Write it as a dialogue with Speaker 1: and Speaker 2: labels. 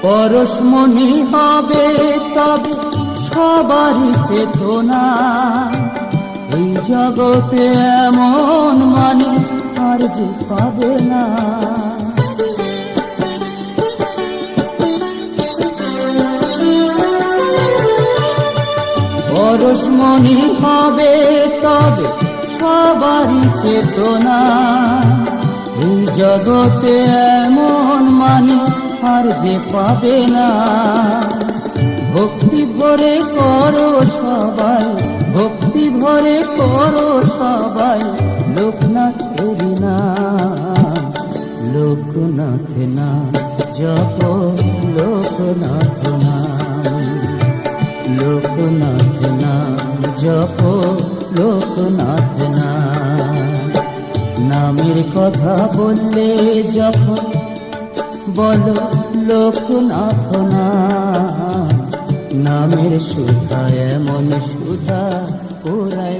Speaker 1: পরশমণি হবে তবে সবারই চেতনা, এই জগতে এমন মানে আর যে পাবে না। পরশমণি হবে তবে সবারই চেতনা, এই জগতে এমন মানে আর যে পাবে না। ভক্তি ভরে করো সবাই, ভক্তি ভরে করো সবাই লোকনাথের নাম, লোকনাথ নাম জপ, লোকনাথ নাম, লোকনাথ নাম জপ, লোকনাথ নাম। নামের কথা বললে যখন বলো লোকনাথ নাম, নামের সুধা এমন সুধা পুরায়।